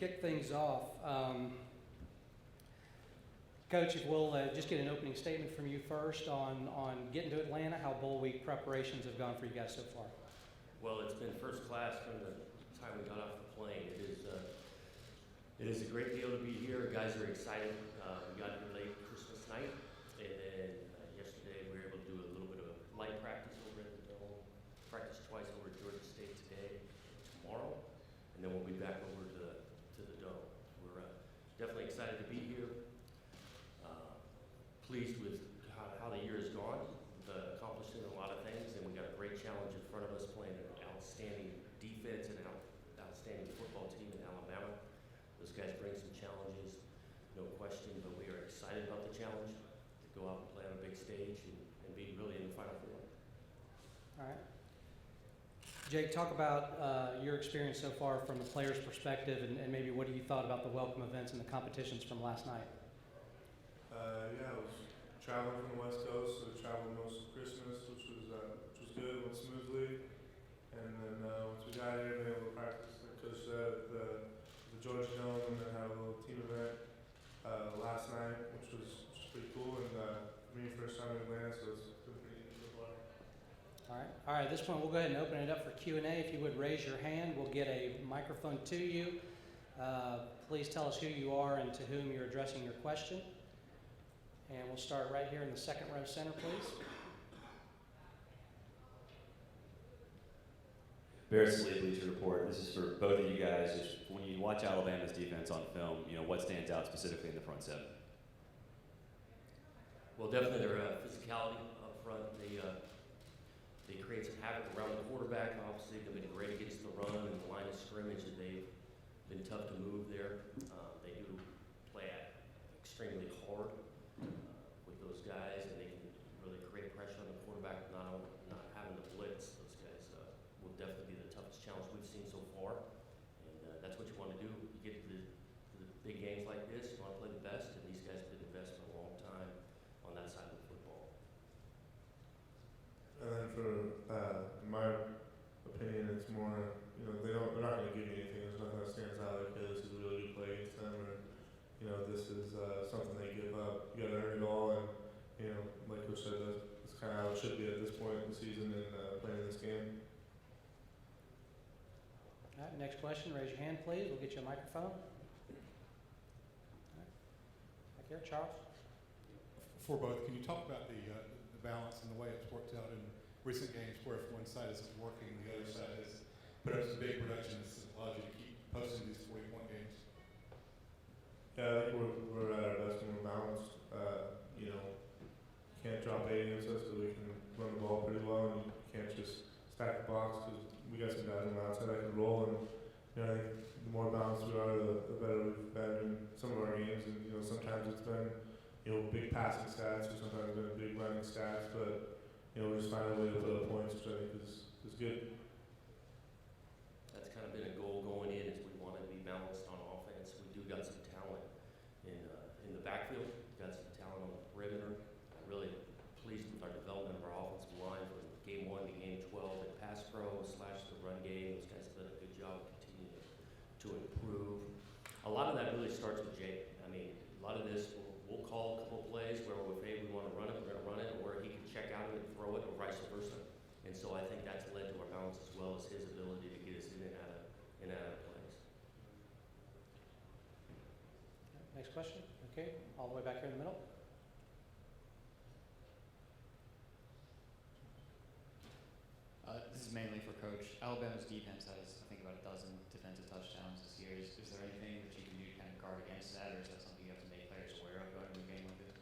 kick things off, Coach, if we'll just get an opening statement from you first on getting to Atlanta, how bowl week preparations have gone for you guys so far. Well, it's been first class from the time we got off the plane. It is a great deal to be here. Guys are excited. We got here late Christmas night, and then yesterday we were able to do a little bit of light practice over at the Dome. Practice twice over at Georgia State today, tomorrow, and then we'll be back over to the Dome. We're definitely excited to be here. Pleased with how the year has gone, accomplishing a lot of things, and we got a great challenge in front of us, playing an outstanding defense and an outstanding football team in Alabama. Those guys bring some challenges, no question, but we are excited about the challenge to go out and play on a big stage and be really in the Final Four. All right. Jake, talk about your experience so far from the players' perspective, and maybe what you thought about the welcome events and the competitions from last night. Yeah, I was traveling from the West Coast, so I traveled most of Christmas, which was good, went smoothly. And then once we got here, we were able to practice, like Coach said, the Georgia Dome, and then have a little team event last night, which was pretty cool. And for me, first time in Atlanta, so it's been pretty good so far. All right. At this point, we'll go ahead and open it up for Q&A. If you would raise your hand, we'll get a microphone to you. Please tell us who you are and to whom you're addressing your question. And we'll start right here in the second row center, please. Barris Lee, Bleacher Report. This is for both of you guys. Just when you watch Alabama's defense on film, what stands out specifically in the front seven? Well, definitely their physicality up front. They create some havoc around the quarterback. Obviously, they've been great against the run and the line of scrimmage, and they've been tough to move there. They do play extremely hard with those guys, and they can really create pressure on the quarterback, not having to blitz. Those guys will definitely be the toughest challenge we've seen so far, and that's what you want to do. You get to the big games like this, you want to play the best, and these guys have been the best for a long time on that side of the football. And then in my opinion, it's more, they're not going to give you anything. There's nothing that stands out like, hey, this is a really good play against them, or this is something they give up. You got to earn it all, and like Coach said, that's kind of how it should be at this point in the season and playing this game. All right, next question. Raise your hand, please. We'll get you a microphone. All right. Back here, Charles. For both, can you talk about the balance and the way it's worked out in recent games, where if one side isn't working, the other side has put up some big productions that allowed you to keep posting these 40-point games? Yeah, I think we're at our best when we're balanced. Can't drop 8 against us because we can run the ball pretty well, and you can't just stack the box because we got some guys on the outside that can roll. And I think the more balanced we are, the better we've been in some of our games. And sometimes it's been big passing stats, or sometimes it's been big running stats, but we just find a way to put up points, which I think is good. That's kind of been a goal going in, is we want to be balanced on offense. We do got some talent in the backfield. We've got some talent on the perimeter. I'm really pleased with our development of our offensive line from game 1 to game 12 in pass pro / the run game. Those guys have done a good job of continuing to improve. A lot of that really starts with Jake. I mean, a lot of this, we'll call a couple of plays where hey, we want to run it, we're going to run it, or he can check out and throw it, or vice versa. And so I think that's led to our balance as well as his ability to get us in and out of plays. Next question. Okay, all the way back here in the middle. This is mainly for Coach. Alabama's defense has, I think, about a dozen defensive touchdowns this year. Is there anything that you can do to kind of guard against that, or is that something you have to make players aware of going into a game like this?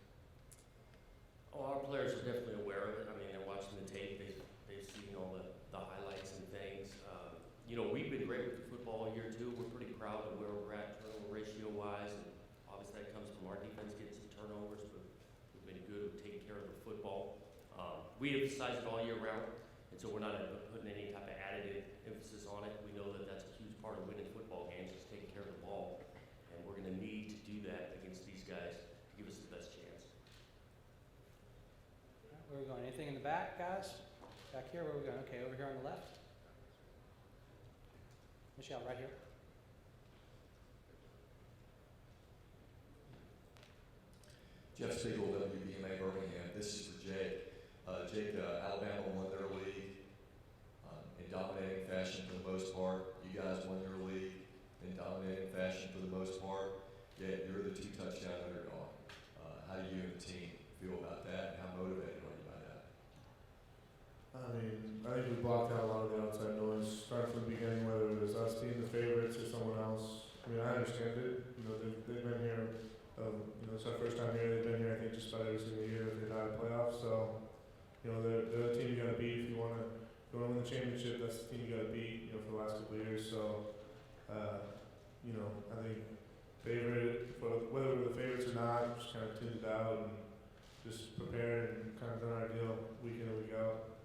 Oh, our players are definitely aware of it. I mean, they're watching the tape. They've seen all the highlights and things. We've been great with the football all year, too. We're pretty proud of where we're at turnover ratio-wise, and obviously that comes from our defense getting some turnovers, but we've been good with taking care of the football. We emphasize it all year round, and so we're not putting any type of additive emphasis on it. We know that that's a huge part of winning football games, is taking care of the ball, and we're going to need to do that against these guys to give us the best chance. Where are we going? Anything in the back, guys? Back here, where are we going? Okay, over here on the left. Michelle, right here. Jeff Spiegel, WBMA Birmingham. This is for Jake. Jake, Alabama won their league in dominating fashion for the most part. You guys won your league in dominating fashion for the most part. Yet you're the 2 touchdown underdog. How do you and the team feel about that, and how motivated are you by that? I mean, I think we blocked out a lot of the outside noise, starting from the beginning, whether it was us being the favorites or someone else. I mean, I understand it. You know, they've been here. You know, it's our first time here. They've been here, I think, just about every single year that they've had a playoff. So, you know, they're the team you got to beat if you want to win the championship. That's the team you got to beat. You know, for the last couple of years. So, you know, I think whether we're the favorites or not, just kind of tuned it out and just prepared and kind of done our deal week in and week out.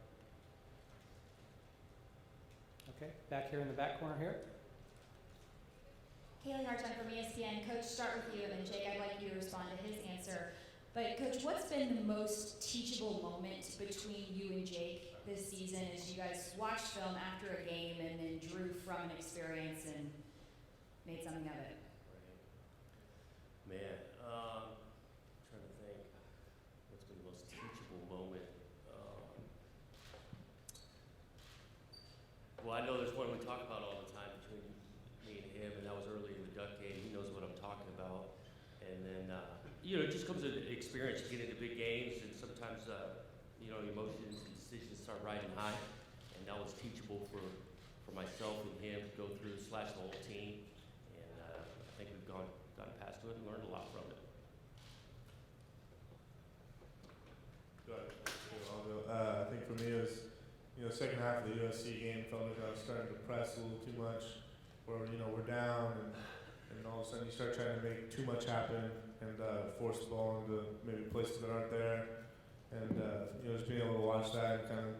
Okay, back here in the back corner here. Haley Hartog from ESPN. Coach, start with you, and then Jake, I'd like you to respond to his answer. But Coach, what's been the most teachable moment between you and Jake this season as you guys watched film after a game and then drew from an experience and made something of it? Man, trying to think, what's been the most teachable moment? Well, I know there's one we talk about all the time between me and him, and that was early in the Duck game. He knows what I'm talking about. And then, you know, it just comes with experience. You get into big games, and sometimes, you know, emotions and decisions start riding high. And that was teachable for myself and him to go through, / the whole team. And I think we've gotten past it and learned a lot from it. Good. I'll go. I think for me it was, you know, second half of the USC game felt like I was starting to press a little too much, where, you know, we're down and all of a sudden you start trying to make too much happen and force the ball into maybe places that aren't there, and you know, just being able to watch that and kind of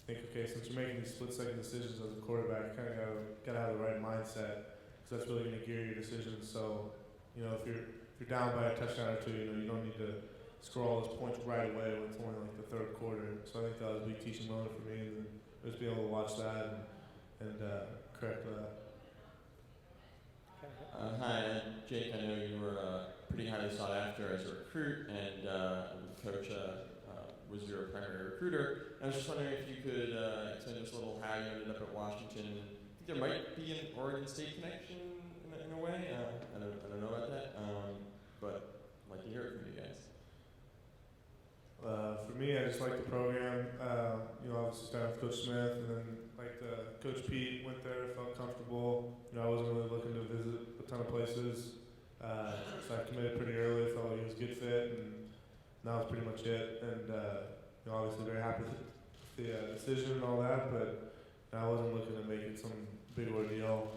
think, okay, since you're making these split-second decisions as a quarterback, you kind of gotta have the right mindset, because that's really going to gear your decisions. So, you know, if you're down by a touchdown or two, you know, you don't need to score all those points right away when it's only like the third quarter. So I think that was a big teaching moment for me, and then just being able to watch that and correct that. Hi, Jake. I know you were pretty highly sought after as a recruit, and Coach was your primary recruiter. I was just wondering if you could explain just a little how you ended up at Washington. I think there might be an Oregon State connection in a way. I don't know about that, but I'd like to hear it from you guys. For me, I just like the program. You know, obviously started with Coach Smith, and then Coach Pete went there, felt comfortable. You know, I wasn't really looking to visit a ton of places, so I committed pretty early. Felt like it was a good fit, and that was pretty much it. And you know, obviously very happy with the decision and all that, but you know, I wasn't looking to make it some big ordeal.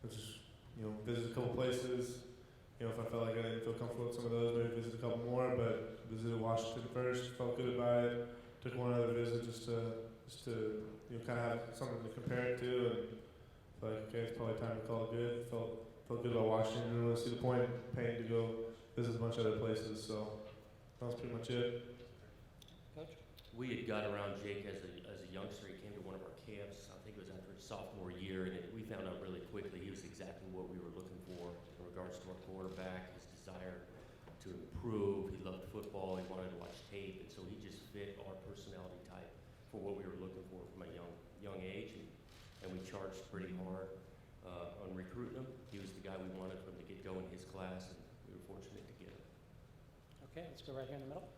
I just, you know, visit a couple places. You know, if I felt like I didn't feel comfortable with some of those, maybe visit a couple more. But visited Washington first, felt good about it. Took one other visit just to you know, kind of have something to compare it to, and felt like, okay, it's probably time to call it good. Felt good about Washington. Didn't really see the point in paying to go visit a bunch of other places. So that was pretty much it. Coach? We had got around Jake as a youngster. He came to one of our camps. I think it was after his sophomore year, and we found out really quickly he was exactly what we were looking for in regards to our quarterback, his desire to improve. He loved football. He wanted to watch tape, and so he just fit our personality type for what we were looking for from a young age, and we charged pretty hard on recruiting him. He was the guy we wanted from the get-go in his class, and we were fortunate to get him. Okay, let's go right here in the middle.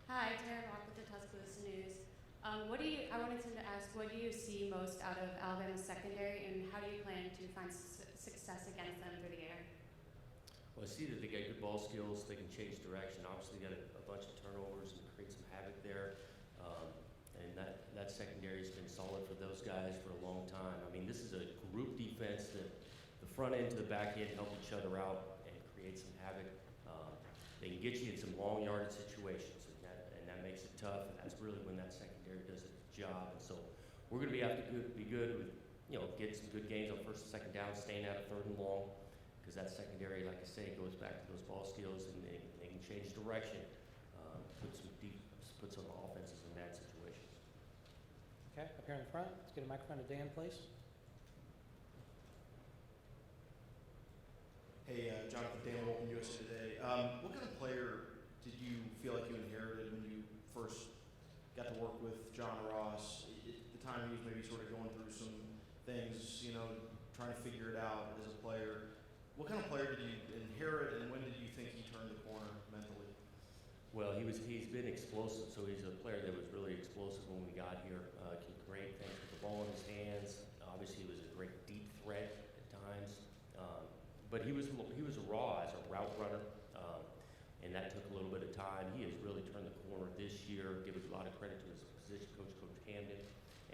Hi, Tara Rock with the Tuscaloosa News. I wanted to ask, what do you see most out of Alabama's secondary, and how do you plan to find success against them through the air? Well, I see that they got good ball skills. They can change direction. Obviously, they got a bunch of turnovers and create some havoc there. And that secondary has been solid for those guys for a long time. I mean, this is a group defense that the front end to the back end help each other out and create some havoc. They can get you in some long yardage situations, and that makes it tough. And that's really when that secondary does its job. And so we're going to have to be good with, you know, get some good games on first and second down, staying out of third and long. Because that secondary, like I say, goes back to those ball skills, and they can change direction, put some offenses in bad situations. Okay, up here in the front. Let's get a microphone to Dan, please. Hey, Jonathan Dan Wolf from USA Today. What kind of player did you feel like got to work with John Ross. The time he was maybe sort of going through some things, trying to figure it out as a player. What kind of player did you inherit, and when did you think he turned the corner mentally? Well, he's been explosive, so he's a player that was really explosive when we got here. Can great things with the ball in his hands. Obviously, he was a great deep threat at times. But he was a raw as a route runner, and that took a little bit of time. He has really turned the corner this year. Give a lot of credit to his position coach, Coach Camden,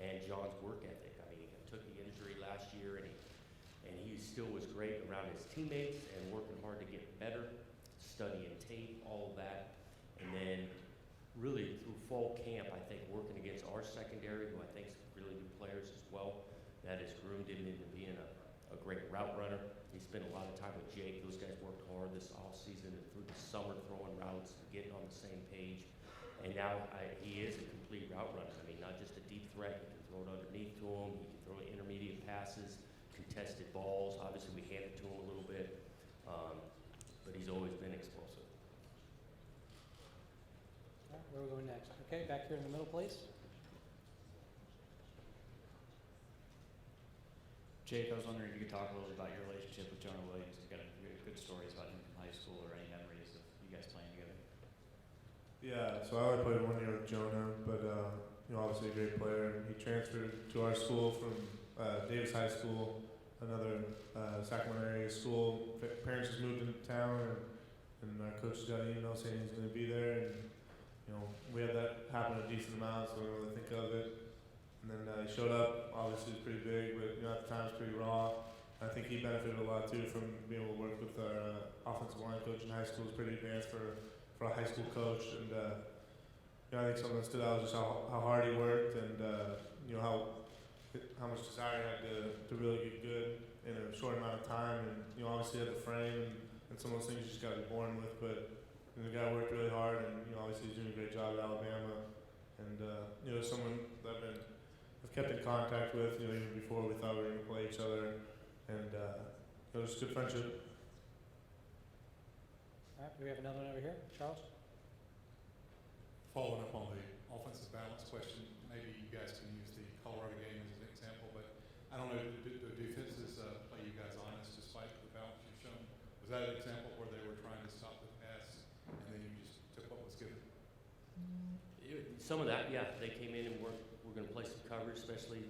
and John's work ethic. I mean, he took the injury last year, and he still was great around his teammates and working hard to get better, studying tape, all of that. And then really through fall camp, I think working against our secondary, who I think is really good players as well, that has groomed him into being a great route runner. He spent a lot of time with Jake. Those guys worked hard this offseason and through the summer throwing routes and getting on the same page. And now he is a complete route runner. I mean, not just a deep threat. He can throw it underneath to him. He can throw intermediate passes, contested balls. Obviously, we hand it to him a little bit. But he's always been explosive. All right, where are we going next? Okay, back here in the middle, please. Jake, I was wondering if you could talk a little bit about your relationship with Jonah Williams. You've got good stories about him from high school or any memories of you guys playing together. Yeah, so I only played 1 year with Jonah, but obviously a great player. He transferred to our school from Davis High School, another Sacramento area school. Parents just moved into town, and our coach just got an email saying he's going to be there. And we had that happen a decent amount, so we didn't really think of it. And then he showed up. Obviously, it was pretty big, but at the time it was pretty raw. I think he benefited a lot too from being able to work with our offensive line coach in high school. It was pretty advanced for a high school coach, and I think something that stood out was just how hard he worked, and how much desire he had to really get good in a short amount of time. And obviously he had the frame and some of those things you just got to be born with. But the guy worked really hard, and obviously he's doing a great job at Alabama. And someone that I've kept in contact with, even before we thought we were going to play each other, and it was a good friendship. All right, do we have another one over here? Charles? Following up on the offensive balance question, maybe you guys can use the Colorado game as an example, but I don't know, do defenses play you guys honest despite the balance you've shown? Was that an example where they were trying to stop the pass and then you just took what was given? Some of that, yeah. They came in and we're going to play some coverage, especially,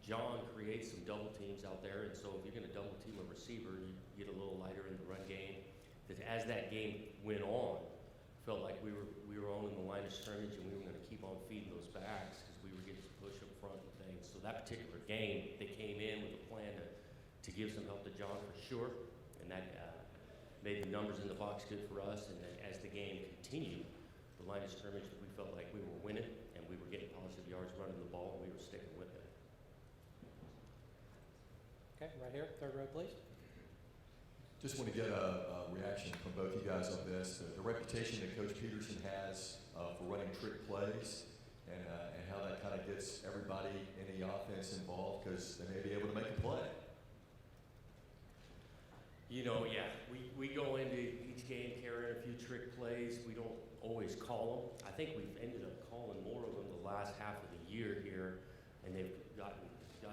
John creates some double teams out there, and so if you're going to double team a receiver, you get a little lighter in the run game. As that game went on, felt like we were owning the line of scrimmage, and we were going to keep on feeding those backs because we were getting some push up front and things. So that particular game, they came in with a plan to give some help to John for sure, and that made the numbers in the box good for us. And then as the game continued, the line of scrimmage, we felt like we were winning, and we were getting positive yards running the ball, and we were sticking with it. Okay, right here, third row, please. Just want to get a reaction from both you guys on this. The reputation that Coach Peterson has for running trick plays, and how that kind of gets everybody in the offense involved because they may be able to make a play. Yeah, we go into each game carrying a few trick plays. We don't always call them. I think we've ended up calling more of them the last half of the year here, and they've gotten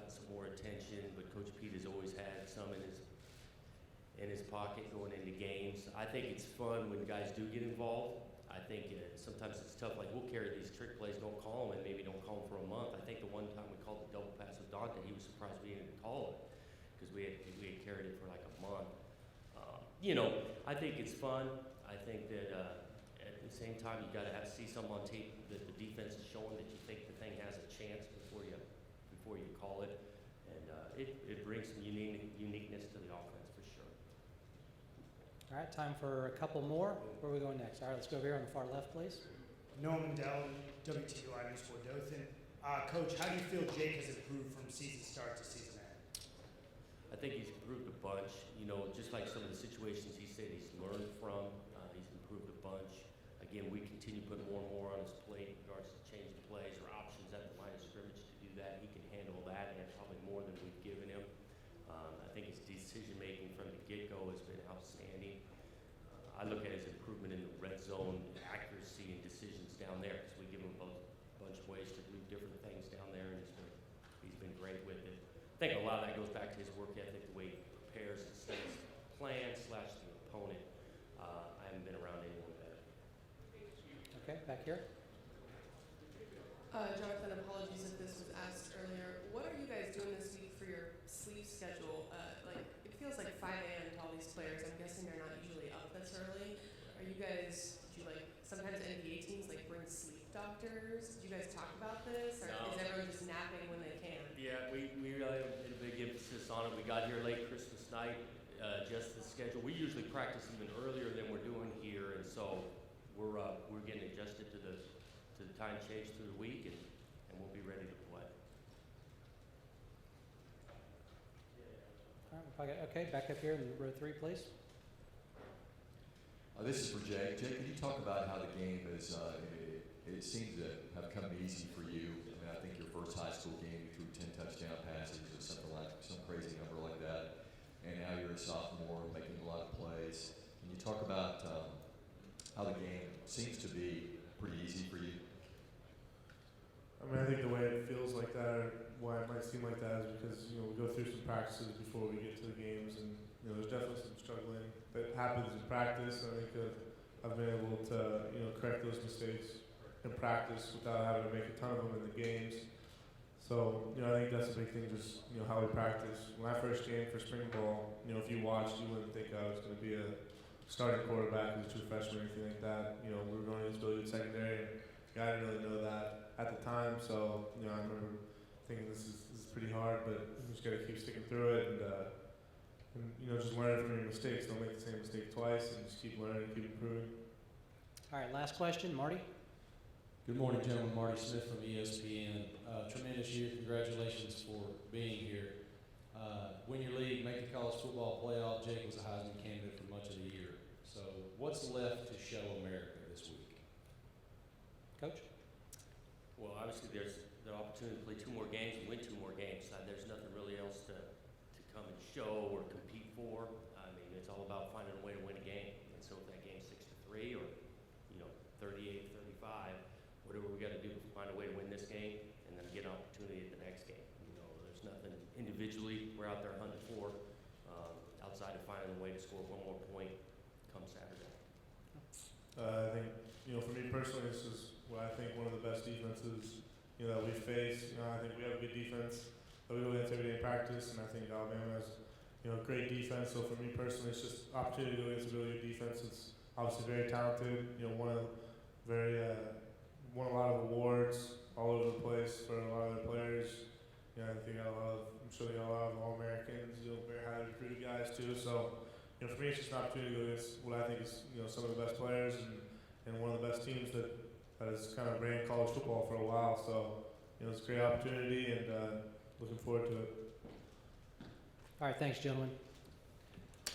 some more attention. But Coach Pete has always had some in his pocket going into games. I think it's fun when guys do get involved. I think sometimes it's tough. Like we'll carry these trick plays, don't call them, and maybe don't call them for a month. I think the one time we called the double pass with Dante, he was surprised we didn't call it because we had carried it for like a month. I think it's fun. I think that at the same time, you got to see some on tape that the defense is showing that you think the thing has a chance before you call it, and it brings some uniqueness to the offense for sure. All right, time for a couple more. Where are we going next? All right, let's go over here on the far left, please. Norman Dell, WTUI News 4 Dothan. Coach, how do you feel Jake has improved from season start to season end? I think he's improved a bunch. Just like some of the situations he said he's learned from, he's improved a bunch. Again, we continue to put more and more on his plate in regards to changing plays or options at the line of scrimmage to do that. He can handle that and probably more than we've given him. I think his decision making from the get-go has been outstanding. I look at his improvement in the red zone accuracy and decisions down there because we give him a bunch of ways to do different things down there, and he's been great with it. I think a lot of that goes back to his work ethic, the way he prepares and studies the plan / the opponent. I haven't been around anyone better. Okay, back here. Jonathan, apologies if this was asked earlier. What are you guys doing this week for your sleep schedule? It feels like 5 a.m. to all these players. I'm guessing they're not usually up this early. Are you guys, sometimes NBA teams bring sleep doctors? Do you guys talk about this? Or No. is everyone just napping when they can? Yeah, we really did a big emphasis on it. We got here late Christmas night, adjusted the schedule. We usually practice even earlier than we're doing here, and so we're getting adjusted to the time change through the week, and we'll be ready to play. All right, okay, back up here in row 3, please. This is for Jake. Jake, can you talk about how the game is, it seems to have come easy for you. I mean, I think your first high school game, you threw 10 touchdown passes or some crazy number like that. And now you're a sophomore making a lot of plays. Can you talk about how the game seems to be pretty easy for you? I mean, I think the way it feels like that, or why it might seem like that, is because we go through some practices before we get to the games, and there's definitely some struggling that happens in practice. And I think I've been able to correct those mistakes in practice without having to make a ton of them in the games. So I think that's a big thing, just how we practice. When I first came for spring ball, if you watched, you wouldn't think I was going to be a starting quarterback as a true freshman or anything like that. We were going into Billy secondary, and I didn't really know that at the time. So I remember thinking this is pretty hard, but you just got to keep sticking through it, and just learn from your mistakes. Don't make the same mistake twice, and just keep learning and keep improving. All right, last question, Marty. Good morning, gentlemen. Marty Smith from ESPN. Tremendous year. Congratulations for being here. Win your league, make the college football playoff. Jake was a Heisman candidate for much of the year. So what's left to show America this week? Coach? Well, obviously there's the opportunity to play 2 more games and win 2 more games. There's nothing really else to come and show or compete for. I mean, it's all about finding a way to win a game. And so if that game's 6-3 or 38-35, whatever we got to do to find a way to win this game and then get an opportunity at the next game. There's nothing individually we're out there hunting for outside of finding a way to score 1 more point come Saturday. I think for me personally, this is what I think one of the best defenses that we face. I think we have a good defense that we go against every day in practice, and I think Alabama has great defense. So for me personally, it's just opportunity to go against a really good defense. It's obviously very talented. Won a lot of awards all over the place for a lot of their players. I think they got I'm sure they got a lot of All-Americans, very highly recruited guys too. So for me, it's just an opportunity to go against what I think is some of the best players and one of the best teams that has kind of ran college football for a while. So it's a great opportunity, and looking forward to it. All right, thanks, gentlemen.